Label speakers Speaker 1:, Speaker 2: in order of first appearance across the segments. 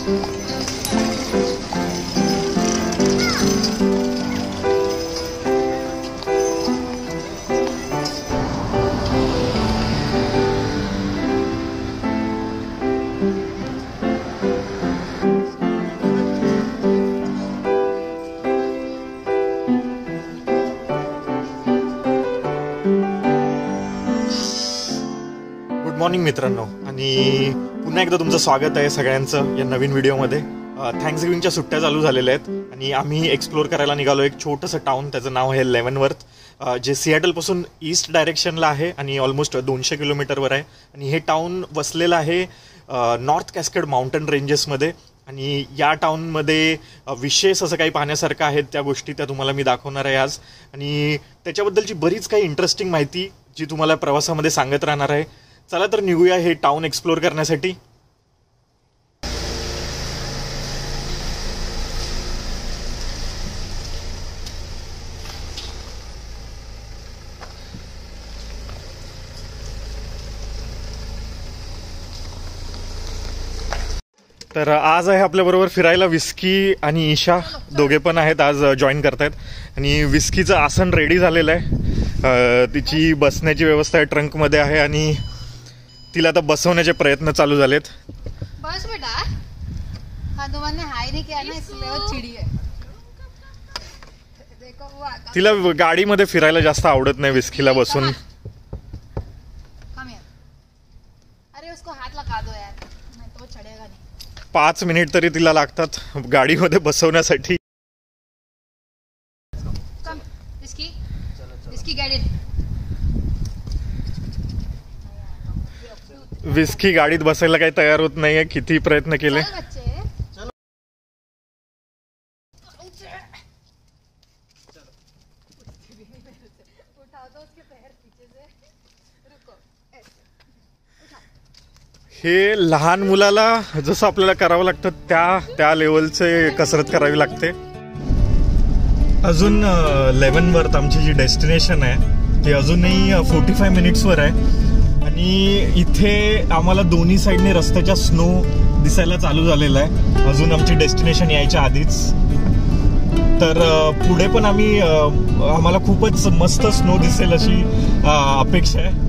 Speaker 1: Good morning मित्रांनो, आणि पुन्हा एकदा तुमचं स्वागत आहे सगळ्यांचं या नवीन व्हिडिओमध्ये. थँक्सगिव्हिंगच्या सुट्ट्या चालू झालेल्या आहेत आणि आम्ही एक्सप्लोर करायला निघालो एक छोटंसं टाउन. त्याचं नाव आहे लेव्हनवर्थ, जे सिॲटलपासून ईस्ट डायरेक्शनला आहे आणि ऑलमोस्ट 200 किलोमीटरवर आहे. आणि हे टाउन वसलेलं आहे नॉर्थ कॅस्केड माउंटन रेंजेसमध्ये. आणि या टाउनमध्ये विशेष असं काही पाहण्यासारखं आहे, त्या गोष्टी त्या तुम्हाला मी दाखवणार आहे आज. आणि त्याच्याबद्दलची बरीच काही इंटरेस्टिंग माहिती जी तुम्हाला प्रवासामध्ये सांगत राहणार आहे. चला तर निघूया हे टाउन एक्सप्लोर करण्यासाठी. तर आज आहे आपल्याबरोबर फिरायला विस्की आणि ईशा, दोघे पण आहेत आज जॉईन करतायत. आणि विस्कीचं आसन रेडी झालेलं आहे, तिची बसण्याची व्यवस्था आहे ट्रंकमध्ये आहे आणि तिला आता बसवण्याचे प्रयत्न चालू झालेत.
Speaker 2: बस बेटा, हाँ तुमने हाय नहीं किया ना इसलिए वो चिड़ी है. देखो वो
Speaker 1: तिला गाडीमध्ये फिरायला जास्त आवडत नाही विस्कीला बसून.
Speaker 2: अरे उसको हाथ लगा दो यार, नहीं तो वो चढ़ेगा नहीं.
Speaker 1: 5 मिनिट तरी तिला लागतात गाडीमध्ये बसवण्यासाठी.
Speaker 2: इसकी गाड़ी
Speaker 1: विस्की गाडीत बसायला काही तयार होत नाहीये, किती प्रयत्न केले. हे लहान मुलाला जसं आपल्याला करावं लागतं त्या लेवलचे कसरत करावी लागते. अजून लेव्हनवर्थ आमची जी डेस्टिनेशन आहे ती अजूनही 45 मिनिट्सवर आहे. आणि इथे आम्हाला दोन्ही साईडने रस्त्याच्या स्नो दिसायला चालू झालेला आहे अजून आमची डेस्टिनेशन यायच्या आधीच. तर पुढे पण आम्हाला खूपच मस्त स्नो दिसेल अशी अपेक्षा आहे.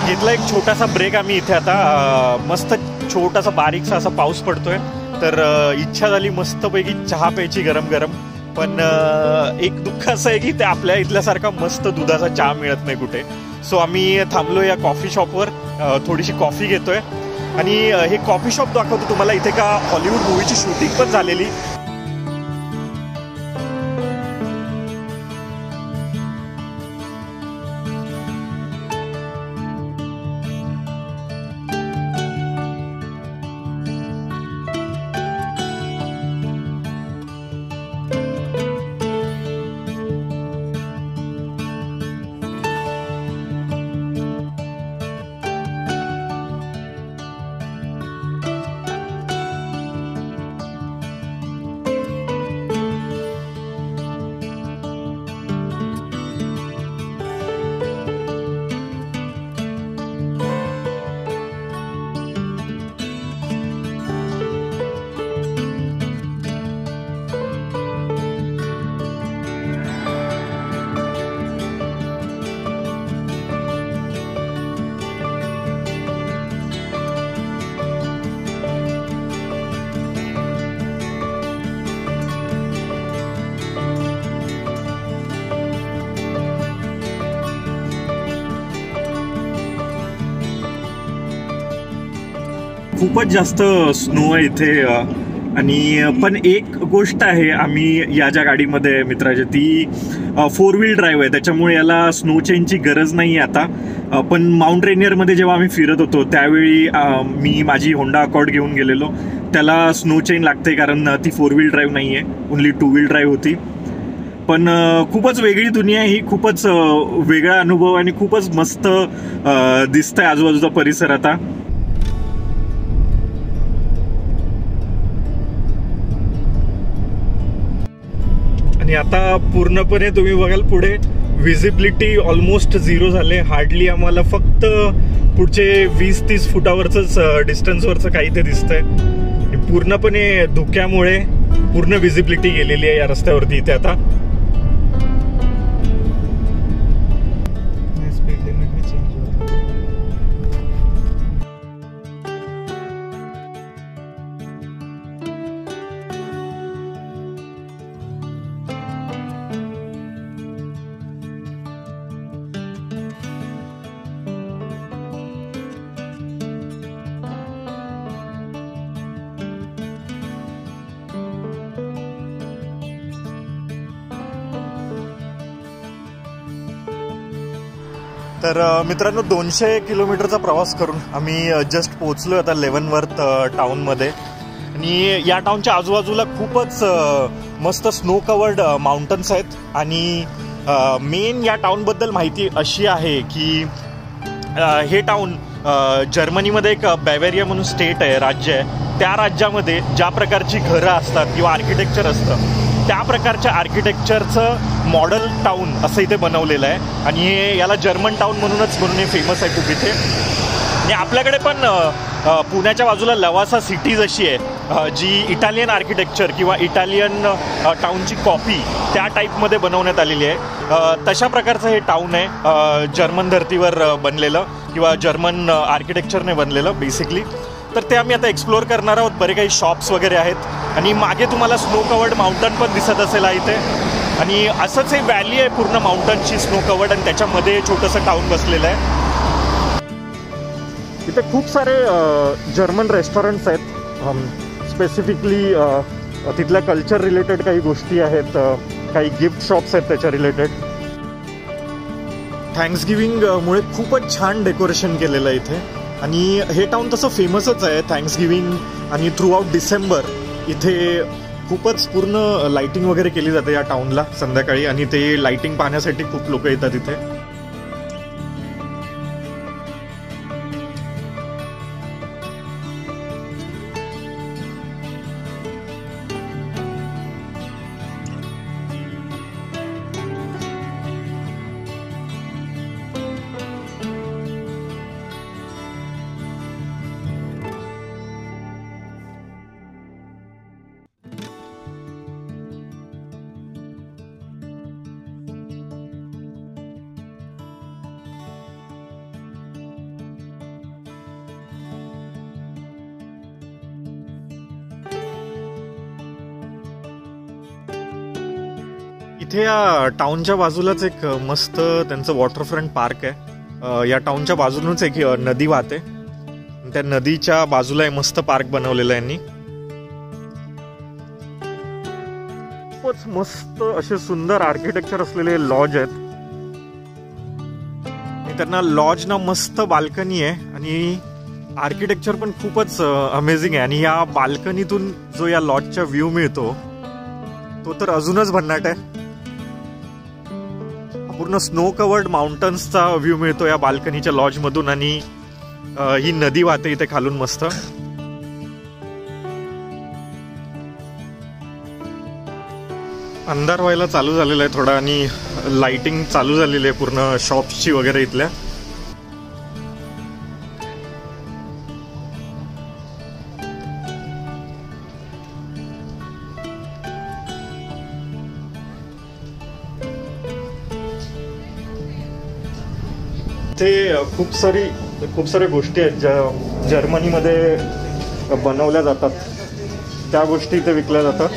Speaker 1: घेतला एक छोटासा ब्रेक आम्ही इथे. आता मस्त छोटासा बारीकसा असा पाऊस पडतोय, तर इच्छा झाली मस्तपैकी चहा प्यायची गरम गरम. पण एक दुःख असं आहे की ते आपल्या इथल्यासारखा मस्त दुधाचा चहा मिळत नाही कुठे. सो आम्ही थांबलो या कॉफी शॉपवर, थोडीशी कॉफी घेतोय. आणि हे कॉफी शॉप दाखवतो तुम्हाला. इथे का हॉलिवूड मूवीची शूटिंग पण झालेली. खूपच जास्त स्नो आहे इथे. आणि पण एक गोष्ट आहे, आम्ही या ज्या गाडीमध्ये मित्राची ती 4 व्हील ड्राईव्ह आहे, त्याच्यामुळे याला स्नो चेनची गरज नाही आहे आता. पण माउंट रेनियरमध्ये जेव्हा आम्ही फिरत होतो त्यावेळी मी माझी होंडा अकॉर्ड घेऊन गेलेलो. त्याला स्नो चेन लागते कारण ती 4 व्हील ड्राईव्ह नाही आहे, ओन्ली 2 व्हील ड्राईव्ह होती. पण खूपच वेगळी दुनिया ही, खूपच वेगळा अनुभव आणि खूपच मस्त दिसतंय आजूबाजूचा परिसर आता. आणि आता पूर्णपणे तुम्ही बघाल पुढे विजिबिलिटी ऑलमोस्ट 0 झाले. हार्डली आम्हाला फक्त पुढचे 20-30 फुटावरच डिस्टन्सवरचं काही ते दिसतंय. पूर्णपणे धुक्यामुळे पूर्ण विजिबिलिटी गेलेली आहे या रस्त्यावरती इथे आता. तर मित्रांनो 200 किलोमीटरचा प्रवास करून आम्ही जस्ट पोहोचलो आता लेव्हनवर्थ टाउनमध्ये. आणि या टाउनच्या आजूबाजूला खूपच मस्त स्नो कवर्ड माउंटन्स आहेत. आणि मेन या टाउनबद्दल माहिती अशी आहे की हे टाउन जर्मनीमध्ये एक बॅवेरिया म्हणून स्टेट आहे, राज्य आहे. त्या राज्यामध्ये ज्या प्रकारची घरं असतात किंवा आर्किटेक्चर असतं त्या प्रकारच्या आर्किटेक्चरचं मॉडेल टाउन असं इथे बनवलेलं आहे. आणि हे याला जर्मन टाउन म्हणून हे फेमस आहे खूप इथे. आणि आपल्याकडे पण पुण्याच्या बाजूला लवासा सिटी जशी आहे जी इटालियन आर्किटेक्चर किंवा इटालियन टाउनची कॉपी त्या टाईपमध्ये बनवण्यात आलेली आहे. तशा प्रकारचं हे टाउन आहे, जर्मन धर्तीवर बनलेलं किंवा जर्मन आर्किटेक्चरने बनलेलं बेसिकली. तर ते आम्ही आता एक्सप्लोअर करणार आहोत. बरे काही शॉप्स वगैरे आहेत आणि मागे तुम्हाला स्नो कवर्ड माउंटन पण दिसत असेल इथे. आणि असंच हे व्हॅली आहे पूर्ण माउंटनची स्नो कवर्ड आणि त्याच्यामध्ये छोटंसं टाउन बसलेलं आहे. इथे खूप सारे जर्मन रेस्टॉरंट्स आहेत. स्पेसिफिकली तिथल्या कल्चर रिलेटेड काही गोष्टी आहेत, काही गिफ्ट शॉप्स आहेत त्याच्या रिलेटेड. थँक्सगिव्हिंगमुळे खूपच छान डेकोरेशन केलेलं आहे इथे. आणि हे टाउन तसं फेमसच आहे थँक्सगिव्हिंग. आणि थ्रू आउट डिसेंबर इथे खूपच पूर्ण लाइटिंग वगैरे केली जाते या टाउनला संध्याकाळी. आणि ते लाइटिंग पाहण्यासाठी खूप लोक येतात इथे. इथे या टाउनच्या बाजूलाच एक मस्त त्यांचं वॉटरफ्रंट पार्क आहे. या टाउनच्या बाजूनच एक नदी वाहते. त्या नदीच्या बाजूला मस्त पार्क बनवलेलं आहे यांनी. खूपच मस्त असे सुंदर आर्किटेक्चर असलेले लॉज आहेत. त्यांना लॉज ना मस्त बाल्कनी आहे आणि आर्किटेक्चर पण खूपच अमेझिंग आहे. आणि या बाल्कनीतून जो या लॉजचा व्ह्यू मिळतो तो तर अजूनच भन्नाट आहे. पूर्ण स्नो कवर्ड माउंटन्सचा व्ह्यू मिळतो या बाल्कनीच्या लॉज मधून. आणि ही नदी वाहते इथे खालून मस्त. अंधार व्हायला चालू झालेला आहे थोडा आणि लाइटिंग चालू झालेली आहे पूर्ण शॉप्सची वगैरे इथल्या. इथे खूप साऱ्या गोष्टी आहेत ज्या जर्मनीमध्ये बनवल्या जातात. त्या गोष्टी इथे विकल्या जातात.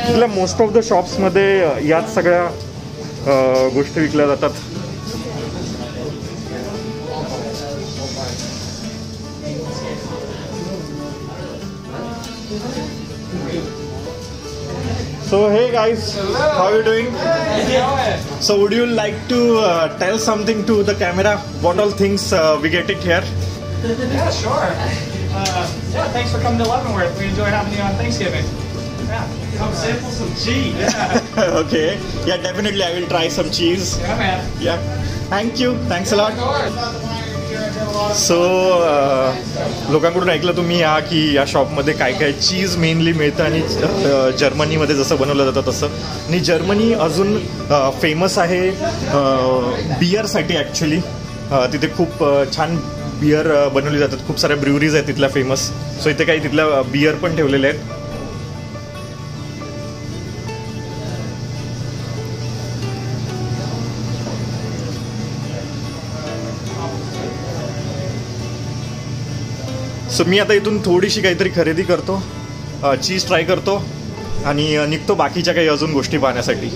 Speaker 1: इथल्या मोस्ट ऑफ द शॉप्समध्ये याच सगळ्या गोष्टी विकल्या जातात. So hey guys, how are you doing? So would you like to tell something to the camera? What all things we get it here?
Speaker 3: Yeah, sure. Yeah, thanks for coming to Leavenworth. We enjoy having you on Thanksgiving. Yeah, come sample some cheese. Yeah.
Speaker 1: Okay. Yeah, definitely I will try some cheese.
Speaker 3: Yeah, man.
Speaker 1: Yeah. Thank you. Thanks a lot. So लोकांकडून ऐकलं तुम्ही की या शॉपमध्ये काय काय चीज mainly मिळतं आणि जर्मनीमध्ये जसं बनवलं जातं तसं. आणि जर्मनी अजून फेमस आहे बियरसाठी ॲक्च्युली. तिथे खूप छान बियर बनवली जातात. खूप साऱ्या ब्रुवरीज आहेत तिथल्या फेमस. सो इथे काही तिथल्या बियर पण ठेवलेले आहेत. सो मी आता इथून थोडीशी काहीतरी खरेदी करतो, चीज ट्राय करतो आणि निघतो बाकीच्या काही अजून गोष्टी पाहण्यासाठी.